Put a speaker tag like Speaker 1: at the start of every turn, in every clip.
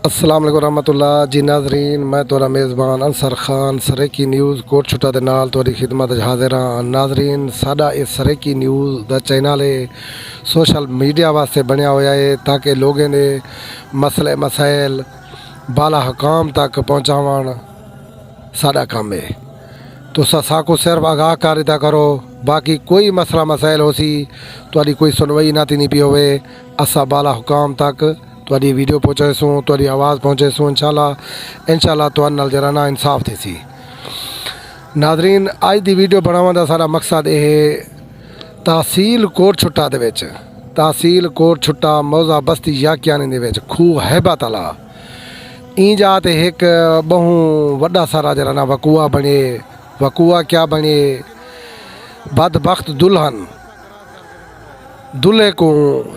Speaker 1: अस्सलाम वालेकुम रहमतुल्लाह जी नाजरीन, मैं तोरा मेज़बान अंसर खान सरेकी न्यूज़ कोट छुट्टा दे नाल तोरी खिदमत हाजिर हाँ। नाजरीन, साडा इस सरेकी न्यूज़ दा चैनल है सोशल मीडिया वास्ते बनया होया है ताकि लोगों ने मसले मसाइल बाला हुकाम तक पहुँचावन साडा काम है। तो साकू सिर्फ आगाह कर दिता करो, बाकी कोई मसला मसाइल हो सी तुहाडी कोई सुनवाई ना थी पी होवे, असा बाला हुकाम तक तुहाडी वीडियो पहुँचाएसूँ, तुहाडी आवाज़ पहुँचाएसूँ। इंशाल्लाह तुहाडे नाल जरा ना इंसाफ थे सी। नाजरीन, अज दी वीडियो बनावन दा सारा मकसद यह है, तहसील कोट छुट्टा दे विच तहसील कोट छुट्टा मौजा बस्ती याकियानी दे विच खूह हैबत आला इंजा ते एक बहु वड्डा सारा जरा ना वकूआ बने। वकूआ क्या बने, बदबख्त दुल्हन दूल्हे को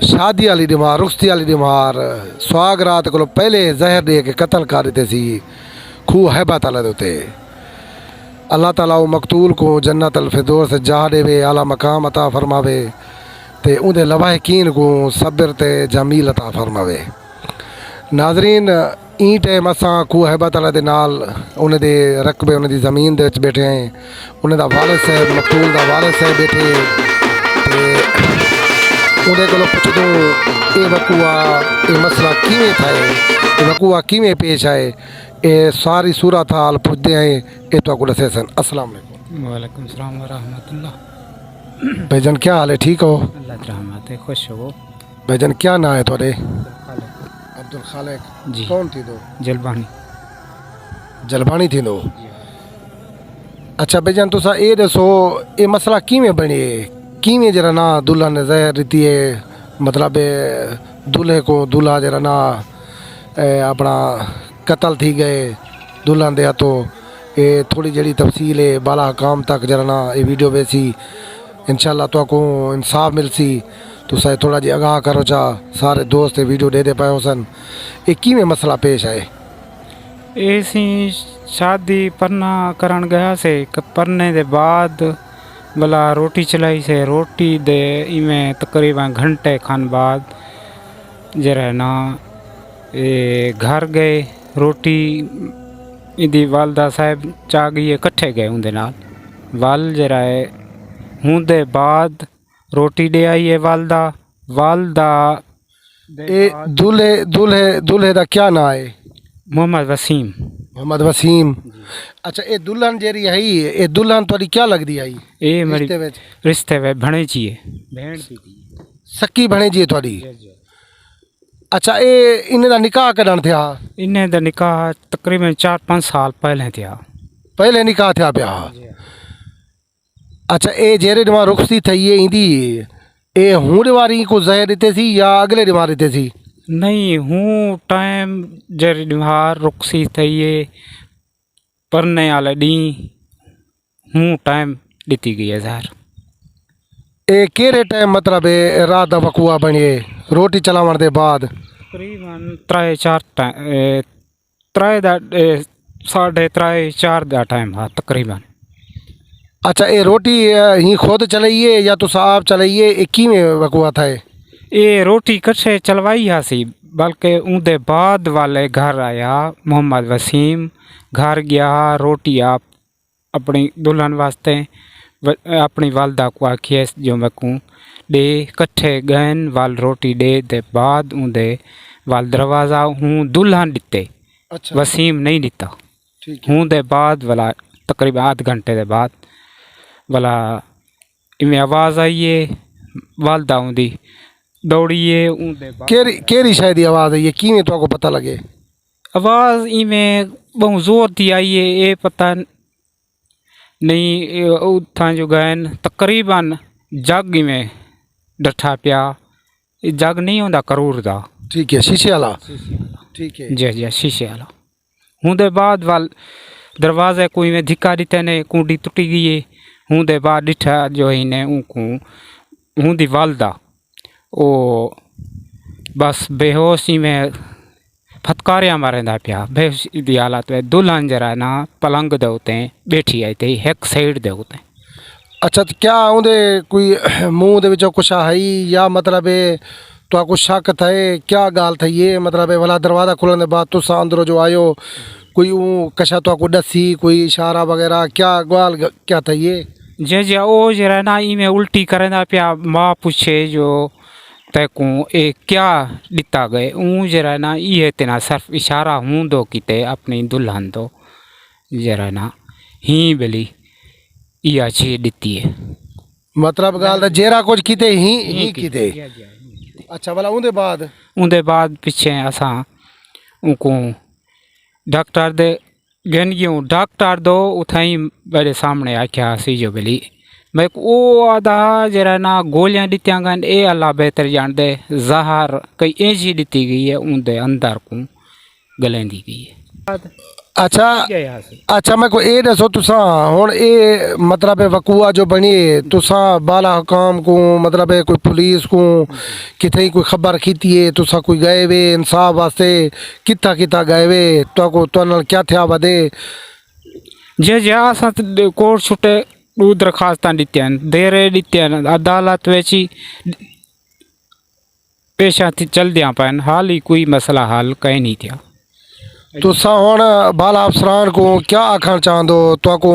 Speaker 1: शादी वाली डिमार रुखती वाली डिमार सुहाग रात को पहले जहर दे के कत्ल कर देते सी खूह हैबत आले दे। अल्लाह ताला वो मकतूल को जन्नत अल फिरदौस से जा देवे, आला मकाम अता फरमावे ते उहदे लवाहिकीन को सब्र ते जमील अता फरमावे। नाजरीन, ई टाइम असां खूह हैबत आले दे नाल उन्हें दे रकबे उन्हें दी ज़मीन दे विच बैठे हैं। उन्हें दा वालिद साहब मकतूल दा वालिद साहब बैठे ते उन्हें को पुछदूँ ये वकूआ ये मसला किवें थाए, ये वकूआ किवें पेश आए, ये सारी सूरत हाल पुछते हैं ये तो को दसे सन। अस्सलाम वालेकुम।
Speaker 2: वालेकुम सलाम व रहमतुल्लाह।
Speaker 1: भाईजान क्या हाल है, ठीक हो?
Speaker 2: अल्लाह की रहमत है, खुश हो।
Speaker 1: भाईजान क्या ना है थोड़े? अब्दुल खालिक
Speaker 2: जी।
Speaker 1: कौन थी दो?
Speaker 2: जलबानी
Speaker 1: जलबानी थी दो। अच्छा भाईजान, तुसा ये दसो ये मसला किवें बने, किवें जरा ना दुल्हन जहर रीती है, मतलब दूल्हे को दूल्हा जरा ना अपना कत्ल थी गए दुल्हन दे हाथों। ये थोड़ी जड़ी तफसील है बाला काम तक जरा ना ये वीडियो वेसी इंशाल्लाह तो को इंसाफ मिलसी। तो सही थोड़ा जी आगाह करो चा सारे दोस्त वीडियो दे पाए सन, ये किवें मसला पेश आए?
Speaker 2: ऐसी शादी परना करन गया से परने दे बाद भला रोटी चलाई से रोटी दे इमें तकरीबन घंटे खान बाद जरा ना घर गए रोटी इदी वालदा साहब चा गई कट्ठे गए उनके नाल वाल जरा है होंदे बाद रोटी दे आई है वालदा वालदा
Speaker 1: ये दूल्हे दूल्हे दूल्हे दा क्या ना है?
Speaker 2: मोहम्मद वसीम।
Speaker 1: मोहम्मद वसीम। अच्छा, ये दुल्हन जेरी है ये दुल्हन थोड़ी क्या लगती है?
Speaker 2: ये मेरी रिश्ते में भणे जी है, भेड़ दी
Speaker 1: सक्की भणे जी है थोड़ी। अच्छा, ये इन्हें दा निकाह कदन थिया?
Speaker 2: इन्हें दा निकाह तकरीबन 4-5 साल पहले थिया।
Speaker 1: पहले निकाह थिया पिया? अच्छा, ये जेरे दिमा रुखसी थी ये इंदी ये हूँ दिवारी को जहर देते सी या अगले दिमाग देते सी?
Speaker 2: नहीं, हूँ टाइम जेरे दिमार रुखसी थी ये परने वाले डी हूँ टाइम दी गई है जहर।
Speaker 1: ये केरे टाइम मतलब रात दा वकूआ बने रोटी चलावन दे बाद?
Speaker 2: तकरीबन 3-4 दा टाइम हाँ तकरीबन।
Speaker 1: अच्छा, ये रोटी ही खुद चलाइए या तुस आप चलाइए, ये किवें वकूआ था?
Speaker 2: ये रोटी कट्ठे चलवाई हासी, बल्कि उनके बाद वाले घर आया मोहम्मद वसीम, घर गया रोटी आप अपनी दुल्हन वास्ते अपनी वालदा को आखिए जो मैं दे कट्ठे गहन वाल रोटी दे बाद उनके वाल दरवाज़ा हूँ दुल्हन दिते।
Speaker 1: अच्छा,
Speaker 2: वसीम नहीं दिता। हूँ दे बाद वाला तकरीबन आध घंटे के बाद वाला इमें आवाज़ आई है वालदा उनकी दौड़िए उनके
Speaker 1: केरी शायद आवाज़ है ये किवें तो को पता लगे?
Speaker 2: आवाज़ इमें बहुत जोर थी आई है, ये पता नहीं उथा जो गए तकरीबन जग में डठा पिया, जग नहीं होंदा करूर दा।
Speaker 1: ठीक है, शीशे वाला। ठीक है
Speaker 2: जी जी, शीशे वाला। होंदे बाद वाल दरवाजे कोई में धिक्का दिते ने कुंडी टुटी गई है। होंदे बाद डिठा जो है ने उनको होंदी वालदा ओ बस बेहोशी में फटकारिया मारेंदा पिया बेहोशी दी हालत में। दुल्हन जरा ना पलंग दे उते बैठी आई थी एक साइड दे उते।
Speaker 1: अच्छा, तो क्या उनके कोई मुंह दे विचों कुछ है या मतलब तो आपको शक थे क्या गाल थी ये मतलब है भला दरवाज़ा खुलने के बाद तुसा अंदरों जो आयो कोई ऊ कशा तो आपको दसी कोई इशारा वगैरह क्या गाल क्या था ये
Speaker 2: जे ओ जरा ना इमें उल्टी करेंदा पिया माँ पूछे जो तैकू ए क्या दिता गए ऊ जरा ना ये तेना सिर्फ इशारा हूँ दो किते अपनी दुल्हन दो जरा ना ही बेली इया ची दिती है
Speaker 1: मतलब गाल था जेरा कुछ किते ही किते अच्छा भला उनके बाद
Speaker 2: पिछे असा उनको डॉक्टर दे गन गियूं डॉक्टर दो उठाई मेरे सामने आख्या सी जो बेली मैं वो आधा जरा ना गोलियां दित्या गन ए अल्लाह बेहतर जान दे जहर कई ऐसी दिती गई है उनके अंदर को गलेंदी गई है
Speaker 1: अच्छा अच्छा मैं को ए दसो तुसा हुन ए मतलब है वकूआ जो बनी तुसा बाला हुकाम को मतलब है कोई पुलिस को किथे कोई खबर कीती है तुसा कोई गए वे इंसाफ वास्ते किता किता गए वे तो को तो नाल क्या थया वदे
Speaker 2: जे असां कोर्ट छुटे दू दरखास्तां दित्यान देरे दित्यान अदालत वेची पेशा थी चल दिया पैन हाल ही कोई मसला हल कहीं नहीं थिया
Speaker 1: तुसा हुन बाला अफसरान को क्या आखण चाहंदो तो को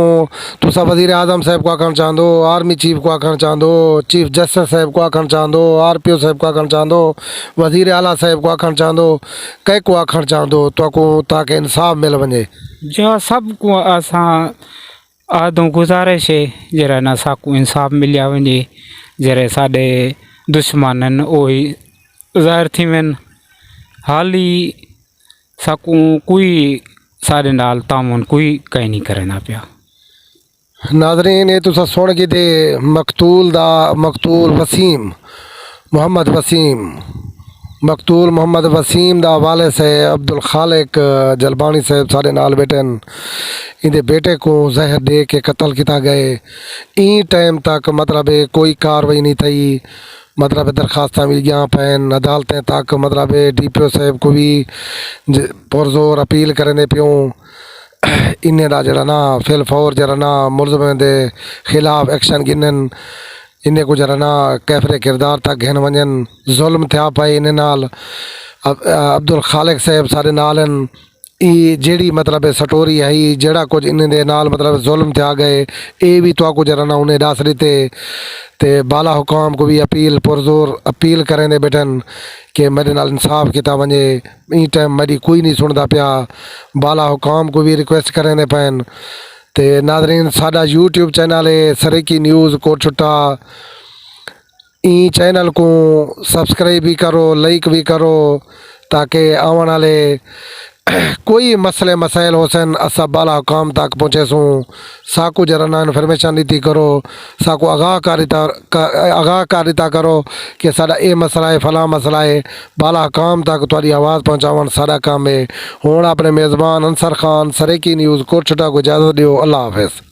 Speaker 1: तुसा वजीर आजम साहब को आखण चाहंदो आर्मी चीफ को आखण चाहंदो चीफ जस्टिस साहब को आखण चाहंदो RPO साहब को आखण चाहंदो वजीर आला साहब को आखण चाहंदो कै को आखण चाहंदो तो को ताकि इंसाफ मिल वने
Speaker 2: जो सब को असां आदो गुजारिश है जरा ना साकू इंसाफ मिलिया वने जरे साडे दुश्मनन ओही ज़ाहिर थी वन हाली साकू कोई सारे नाल तामुन कोई कहीं नहीं करना पिया
Speaker 1: नाज़रीन ये तुसा सुन के दे मकतूल वसीम मोहम्मद वसीम मकतूल मोहम्मद वसीम दा हवाले से अब्दुल खालिक जलबानी साहब सारे नाल बैठन इनके बेटे को जहर दे के कत्ल किया गए ई टाइम तक मतलब कोई कार्रवाई नहीं थी मतलब दरखास्त मिल गया पैन अदालतें तक मतलब DPO साहब को भी पुरजोर अपील करने प्यों इन्हें दा जरा ना फिल फौर जरा ना मुलजमें दे खिलाफ एक्शन गिनन इन्हें को जरा ना कैफरे किरदार तक घिन वजन जुल्म थिया पाए इन्हें नाल अब्दुल खालिक साहब सारे नालन ई जेड़ी मतलब सटोरी है जेड़ा कुछ इन्हें दे नाल मतलब जुल्म थिया गए ये भी तो को जरा ना उन्हें दस रही ते बाला हुकाम को भी अपील पुरजोर अपील करें दे बैठन कि मेरे नाल इंसाफ किया वने ई टाइम मेरी कोई नहीं सुनता पिया बाला हुकाम को भी रिक्वेस्ट करें दे पैन ते नाज़रीन साडा YouTube चैनल है सरेकी न्यूज़ कोट छुट्टा ई चैनल को सब्सक्राइब भी करो लाइक भी करो ताकि आने वाले कोई मसले मसाइल होसन असा बाला हुकाम तक पहुँचे सूँ साकू जरा ना इन्फॉर्मेशन दी करो साकू आगाहकारिता करो कि साडा ये मसला है फला मसला है बाला हुकाम तक तुहाडी आवाज़ पहुँचावन साडा काम है हुण अपने मेज़बान अंसर खान सरेकी न्यूज़ कोट छुट्टा को इजाज़त दियो अल्लाह हाफिज़।